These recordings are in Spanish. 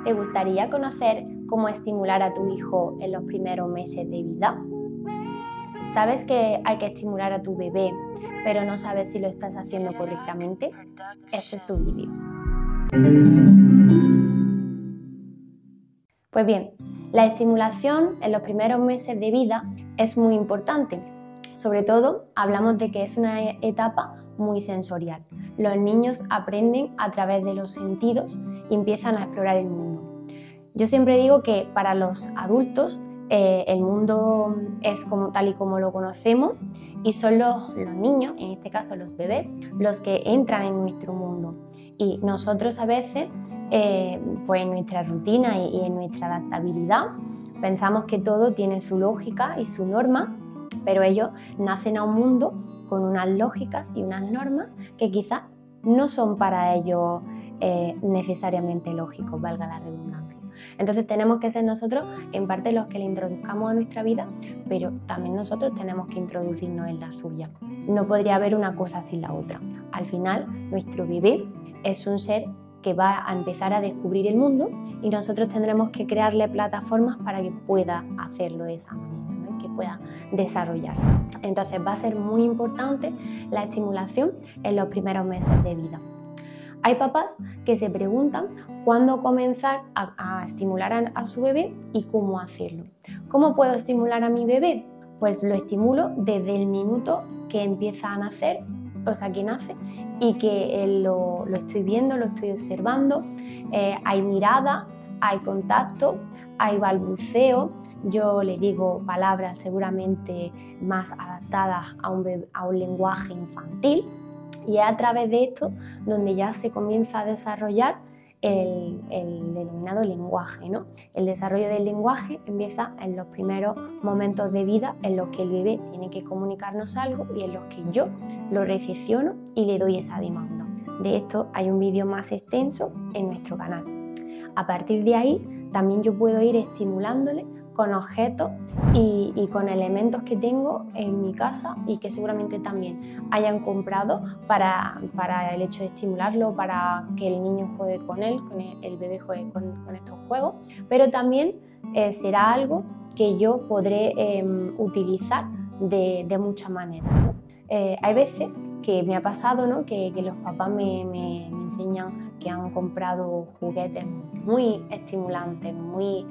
¿Te gustaría conocer cómo estimular a tu hijo en los primeros meses de vida? ¿Sabes que hay que estimular a tu bebé, pero no sabes si lo estás haciendo correctamente? Este es tu vídeo. Pues bien, la estimulación en los primeros meses de vida es muy importante. Sobre todo, hablamos de que es una etapa muy sensorial. Los niños aprenden a través de los sentidos y empiezan a explorar el mundo. Yo siempre digo que para los adultos el mundo es tal y como lo conocemos y son los niños, en este caso los bebés, los que entran en nuestro mundo. Y nosotros a veces, pues en nuestra rutina y en nuestra adaptabilidad, pensamos que todo tiene su lógica y su norma, pero ellos nacen a un mundo con unas lógicas y unas normas que quizás no son para ellos necesariamente lógicos, valga la redundancia. Entonces tenemos que ser nosotros en parte los que le introduzcamos a nuestra vida, pero también nosotros tenemos que introducirnos en la suya. No podría haber una cosa sin la otra. Al final, nuestro bebé es un ser que va a empezar a descubrir el mundo y nosotros tendremos que crearle plataformas para que pueda hacerlo de esa manera, ¿no? Que pueda desarrollarse. Entonces va a ser muy importante la estimulación en los primeros meses de vida. Hay papás que se preguntan cuándo comenzar a estimular a su bebé y cómo hacerlo. ¿Cómo puedo estimular a mi bebé? Pues lo estimulo desde el minuto que empieza a nacer, o sea, que nace, y que lo estoy viendo, lo estoy observando. Hay mirada, hay contacto, hay balbuceo. Yo le digo palabras seguramente más adaptadas a un lenguaje infantil. Y es a través de esto donde ya se comienza a desarrollar el denominado lenguaje, ¿no? El desarrollo del lenguaje empieza en los primeros momentos de vida en los que el bebé tiene que comunicarnos algo y en los que yo lo recepciono y le doy esa demanda. De esto hay un vídeo más extenso en nuestro canal. A partir de ahí también yo puedo ir estimulándole con objetos y con elementos que tengo en mi casa y que seguramente también hayan comprado para el hecho de estimularlo, para que el niño juegue con él, el bebé juegue con estos juegos, pero también será algo que yo podré utilizar de muchas maneras, ¿no? Hay veces que me ha pasado, ¿no? que los papás me enseñan que han comprado juguetes muy estimulantes, muy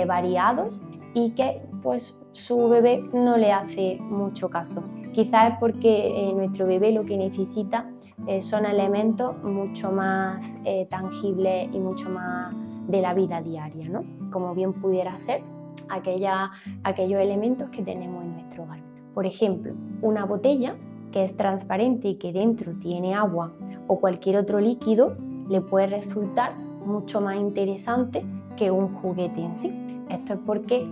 variados y que pues su bebé no le hace mucho caso. Quizás es porque nuestro bebé lo que necesita son elementos mucho más tangibles y mucho más de la vida diaria, ¿no? Como bien pudiera ser aquellos elementos que tenemos en nuestro hogar. Por ejemplo, una botella que es transparente y que dentro tiene agua o cualquier otro líquido le puede resultar mucho más interesante que un juguete en sí. Esto es porque,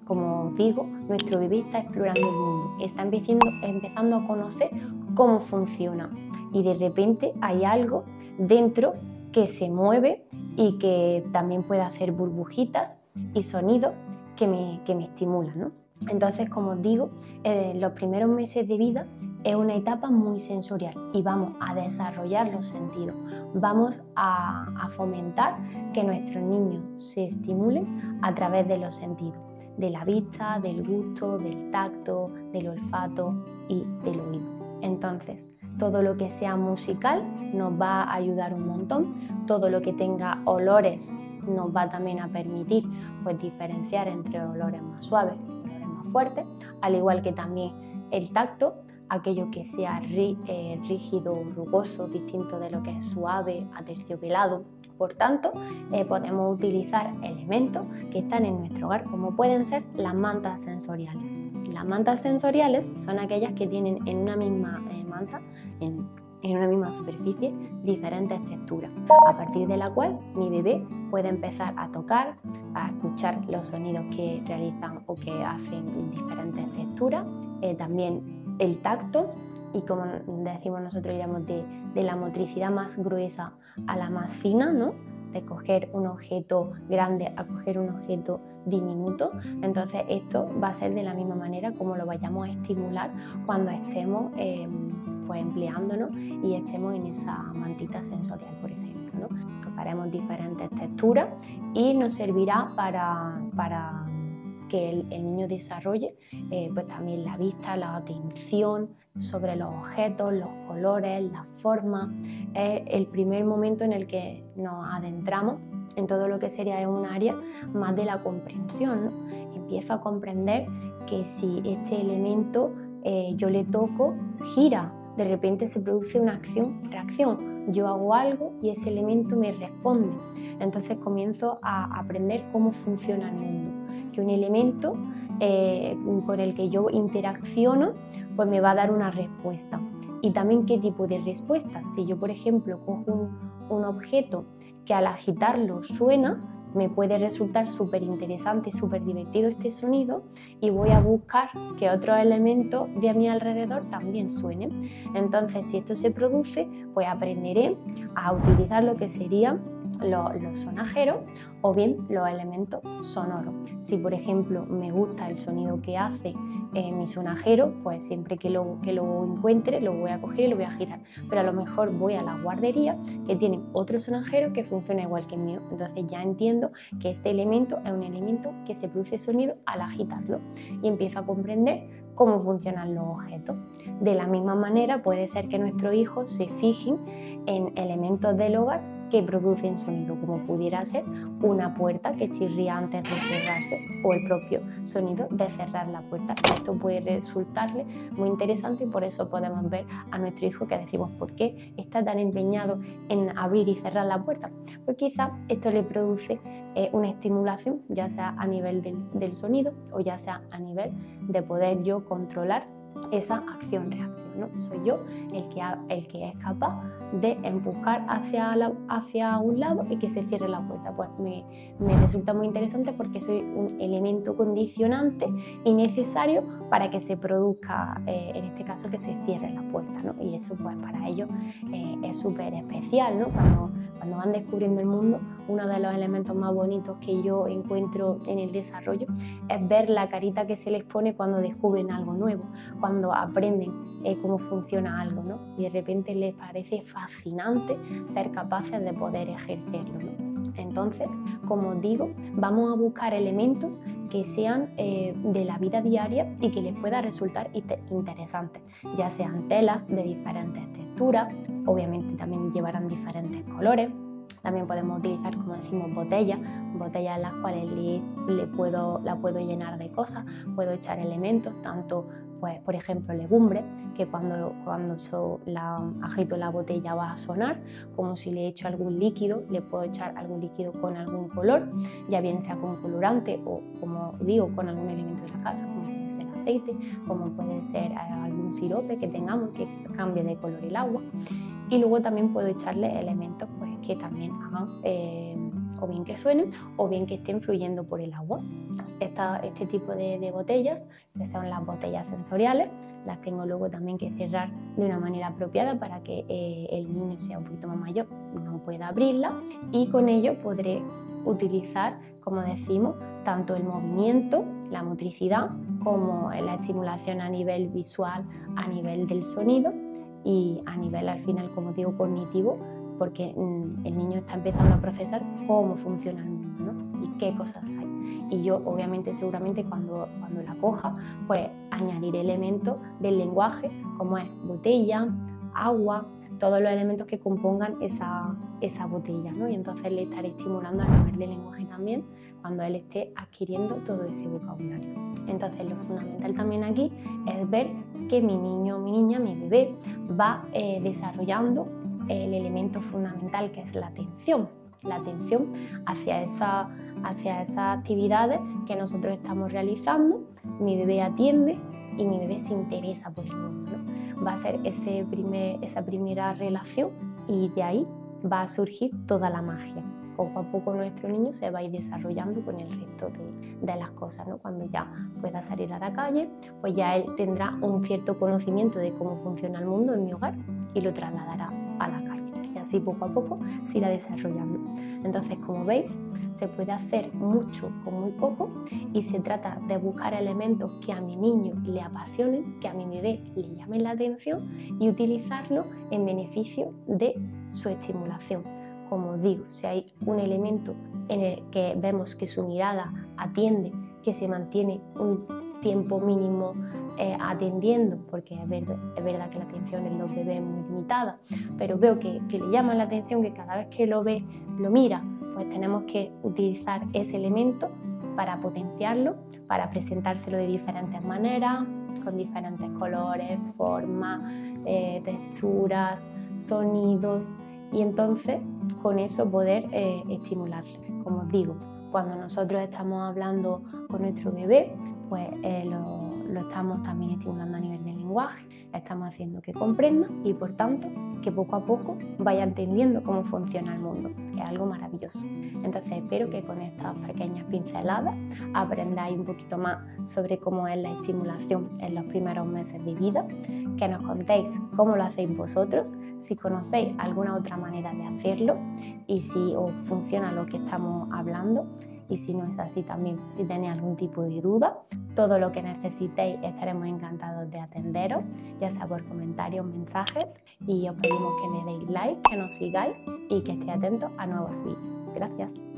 como os digo, nuestro bebé está explorando el mundo, está empezando a conocer cómo funciona y de repente hay algo dentro que se mueve y que también puede hacer burbujitas y sonidos que me estimulan, ¿no? Entonces, como os digo, los primeros meses de vida es una etapa muy sensorial y vamos a desarrollar los sentidos. Vamos a fomentar que nuestros niños se estimulen a través de los sentidos, de la vista, del gusto, del tacto, del olfato y del oído. Entonces, todo lo que sea musical nos va a ayudar un montón, todo lo que tenga olores nos va también a permitir pues, diferenciar entre olores más suaves y olores más fuertes, al igual que también el tacto, aquello que sea rígido, rugoso, distinto de lo que es suave, aterciopelado. Por tanto, podemos utilizar elementos que están en nuestro hogar, como pueden ser las mantas sensoriales. Las mantas sensoriales son aquellas que tienen en una misma manta, en una misma superficie, diferentes texturas, a partir de la cual mi bebé puede empezar a tocar, a escuchar los sonidos que realizan o que hacen en diferentes texturas, también el tacto y, como decimos nosotros, iremos de la motricidad más gruesa a la más fina, ¿no? De coger un objeto grande a coger un objeto diminuto. Entonces esto va a ser de la misma manera como lo vayamos a estimular cuando estemos pues empleándonos y estemos en esa mantita sensorial, por ejemplo, ¿no? buscaremos diferentes texturas y nos servirá para que el niño desarrolle pues también la vista, la atención sobre los objetos, los colores, las formas. Es el primer momento en el que nos adentramos en todo lo que sería un área más de la comprensión, ¿no? Empiezo a comprender que si este elemento yo le toco, gira, de repente se produce una acción-reacción. Yo hago algo y ese elemento me responde. Entonces comienzo a aprender cómo funciona el mundo. Que un elemento con el que yo interacciono, pues me va a dar una respuesta. Y también qué tipo de respuesta. Si yo, por ejemplo, cojo un objeto que al agitarlo suena, me puede resultar súper interesante, súper divertido este sonido y voy a buscar que otros elementos de a mi alrededor también suenen. Entonces, si esto se produce, pues aprenderé a utilizar lo que serían los sonajeros o bien los elementos sonoros. Si, por ejemplo, me gusta el sonido que hace mi sonajero, pues siempre que lo encuentre lo voy a coger y lo voy a girar. Pero a lo mejor voy a la guardería que tienen otro sonajero que funciona igual que el mío. Entonces ya entiendo que este elemento es un elemento que se produce sonido al agitarlo y empiezo a comprender cómo funcionan los objetos. De la misma manera puede ser que nuestros hijos se fijen en elementos del hogar que producen sonido, como pudiera ser una puerta que chirría antes de cerrarse o el propio sonido de cerrar la puerta. Esto puede resultarle muy interesante y por eso podemos ver a nuestro hijo que decimos ¿por qué está tan empeñado en abrir y cerrar la puerta? Pues quizá esto le produce una estimulación, ya sea a nivel del sonido o ya sea a nivel de poder yo controlar esa acción-reacción, ¿no? Soy yo el que es capaz de empujar hacia un lado y que se cierre la puerta. Pues me resulta muy interesante porque soy un elemento condicionante y necesario para que se produzca, en este caso, que se cierre la puerta, ¿no? Y eso pues para ellos es súper especial, ¿no? Cuando van descubriendo el mundo, uno de los elementos más bonitos que yo encuentro en el desarrollo es ver la carita que se les pone cuando descubren algo nuevo, cuando aprenden cómo funciona algo, ¿no? Y de repente les parece fascinante ser capaces de poder ejercerlo, ¿no? Entonces, como os digo, vamos a buscar elementos que sean de la vida diaria y que les pueda resultar interesantes, ya sean telas de diferentes texturas, obviamente también llevarán diferentes colores. También podemos utilizar, como decimos, botellas en las cuales la puedo llenar de cosas, puedo echar elementos, tanto pues, por ejemplo, legumbres, que cuando agito la botella va a sonar, como si le echo algún líquido, le puedo echar algún líquido con algún color, ya bien sea con colorante o, como digo, con algún elemento de la casa, como puede ser aceite, como puede ser algún sirope que tengamos que cambie de color el agua. Y luego también puedo echarle elementos pues, que también hagan o bien que suenen o bien que estén fluyendo por el agua. Este tipo de botellas, que son las botellas sensoriales, las tengo luego también que cerrar de una manera apropiada para que el niño sea un poquito más mayor, no pueda abrirla, y con ello podré utilizar, como decimos, tanto el movimiento, la motricidad, como la estimulación a nivel visual, a nivel del sonido y a nivel, al final, como digo, cognitivo, porque el niño está empezando a procesar cómo funciona el mundo, ¿no? Y qué cosas hay. Y yo, obviamente, seguramente cuando la coja, pues añadiré elementos del lenguaje, como es botella, agua, todos los elementos que compongan esa botella, ¿no? Y entonces le estaré estimulando a nivel de lenguaje también cuando él esté adquiriendo todo ese vocabulario. Entonces lo fundamental también aquí es ver que mi niño, mi niña, mi bebé va desarrollando el elemento fundamental, que es la atención hacia esas actividades que nosotros estamos realizando. Mi bebé atiende y mi bebé se interesa por el mundo, ¿no? Va a ser esa primera relación y de ahí va a surgir toda la magia. Poco a poco nuestro niño se va a ir desarrollando con el resto de las cosas, ¿no? Cuando ya pueda salir a la calle, pues ya él tendrá un cierto conocimiento de cómo funciona el mundo en mi hogar y lo trasladará a la calle. Y así poco a poco se irá desarrollando. Entonces, como veis, se puede hacer mucho con muy poco y se trata de buscar elementos que a mi niño le apasionen, que a mi bebé le llamen la atención y utilizarlo en beneficio de su estimulación. como os digo, si hay un elemento en el que vemos que su mirada atiende, que se mantiene un tiempo mínimo atendiendo, porque es verdad que la atención en los bebés es muy limitada, pero veo que le llama la atención, que cada vez que lo ve, lo mira, pues tenemos que utilizar ese elemento para potenciarlo, para presentárselo de diferentes maneras, con diferentes colores, formas, texturas, sonidos, y entonces con eso poder estimularle. Como os digo, cuando nosotros estamos hablando con nuestro bebé, pues lo estamos también estimulando a nivel de lenguaje, estamos haciendo que comprenda y por tanto que poco a poco vaya entendiendo cómo funciona el mundo, que es algo maravilloso. Entonces espero que con estas pequeñas pinceladas aprendáis un poquito más sobre cómo es la estimulación en los primeros meses de vida, que nos contéis cómo lo hacéis vosotros, si conocéis alguna otra manera de hacerlo y si os funciona lo que estamos hablando, y si no es así también, si tenéis algún tipo de duda, todo lo que necesitéis estaremos encantados de atenderos, ya sea por comentarios, mensajes, y os pedimos que me deis like, que nos sigáis y que estéis atentos a nuevos vídeos. Gracias.